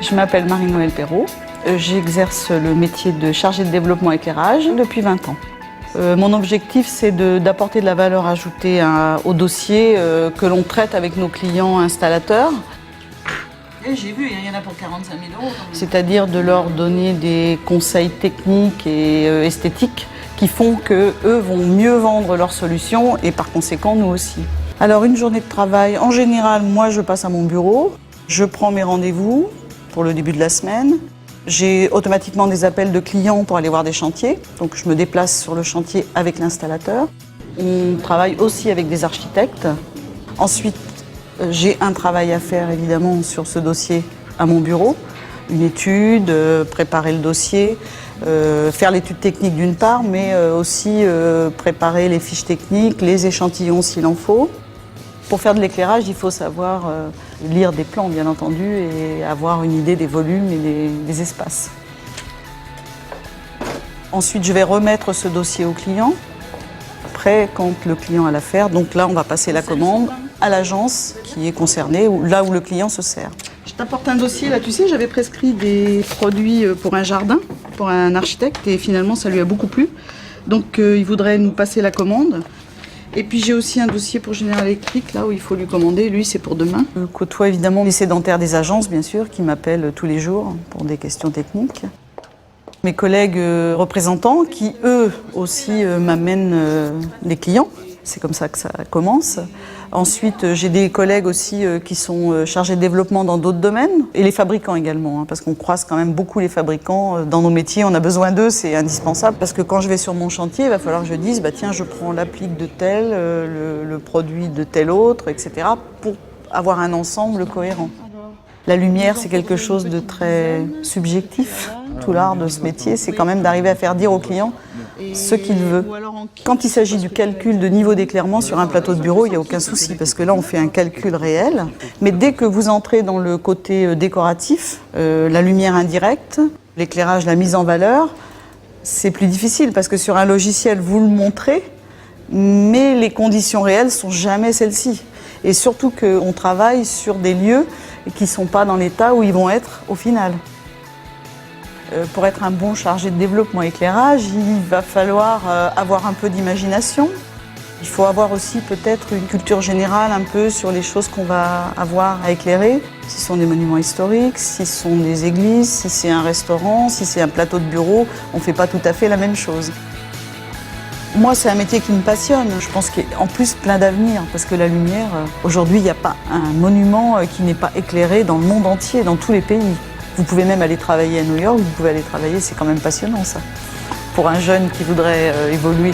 Je m'appelle Marie-Noëlle Perrault. J'exerce le métier de chargée de développement éclairage depuis 20 ans. Mon objectif, c'est d'apporter de la valeur ajoutée au dossier que l'on traite avec nos clients installateurs. J'ai vu, il y en a pour 45 000 €. C'est-à-dire de leur donner des conseils techniques et esthétiques qui font qu'eux vont mieux vendre leurs solutions et par conséquent, nous aussi. Alors, une journée de travail, en général, moi, je passe à mon bureau, je prends mes rendez-vous pour le début de la semaine. J'ai automatiquement des appels de clients pour aller voir des chantiers, donc je me déplace sur le chantier avec l'installateur. On travaille aussi avec des architectes. Ensuite, j'ai un travail à faire évidemment sur ce dossier à mon bureau, une étude, préparer le dossier, faire l'étude technique d'une part, mais aussi préparer les fiches techniques, les échantillons s'il en faut. Pour faire de l'éclairage, il faut savoir lire des plans, bien entendu, et avoir une idée des volumes et des espaces. Ensuite, je vais remettre ce dossier au client. Après, quand le client a l'affaire, donc là, on va passer la commande à l'agence qui est concernée, là où le client se sert. Je t'apporte un dossier, là, tu sais, j'avais prescrit des produits pour un jardin, pour un architecte, et finalement, ça lui a beaucoup plu. Donc, il voudrait nous passer la commande. Et puis j'ai aussi un dossier pour General Electric, là où il faut lui commander. Lui, c'est pour demain. Je côtoie évidemment les sédentaires des agences, bien sûr, qui m'appellent tous les jours pour des questions techniques. Mes collègues représentants qui, eux aussi, m'amènent les clients. C'est comme ça que ça commence. Ensuite, j'ai des collègues aussi qui sont chargés de développement dans d'autres domaines. Et les fabricants également, hein, parce qu'on croise quand même beaucoup les fabricants. Dans nos métiers, on a besoin d'eux, c'est indispensable. Parce que quand je vais sur mon chantier, il va falloir que je dise, bah, tiens, je prends l'applique de tel, le produit de tel autre, etc. pour avoir un ensemble cohérent. La lumière, c'est quelque chose de très subjectif. Tout l'art de ce métier, c'est quand même d'arriver à faire dire au client ce qu'il veut. Quand il s'agit du calcul de niveau d'éclairement sur un plateau de bureau, il n'y a aucun souci, parce que là, on fait un calcul réel. Mais dès que vous entrez dans le côté décoratif, la lumière indirecte, l'éclairage, la mise en valeur, c'est plus difficile, parce que sur un logiciel, vous le montrez, mais les conditions réelles ne sont jamais celles-ci. Et surtout qu'on travaille sur des lieux qui ne sont pas dans l'état où ils vont être au final. Pour être un bon chargé de développement éclairage, il va falloir avoir un peu d'imagination. Il faut avoir aussi peut-être une culture générale un peu sur les choses qu'on va avoir à éclairer. Si ce sont des monuments historiques, si ce sont des églises, si c'est un restaurant, si c'est un plateau de bureau, on ne fait pas tout à fait la même chose. Moi, c'est un métier qui me passionne. Je pense qu'il est en plus plein d'avenir, parce que la lumière, aujourd'hui, il n'y a pas un monument qui n'est pas éclairé dans le monde entier, dans tous les pays. Vous pouvez même aller travailler à New York, vous pouvez aller travailler, c'est quand même passionnant ça, pour un jeune qui voudrait évoluer.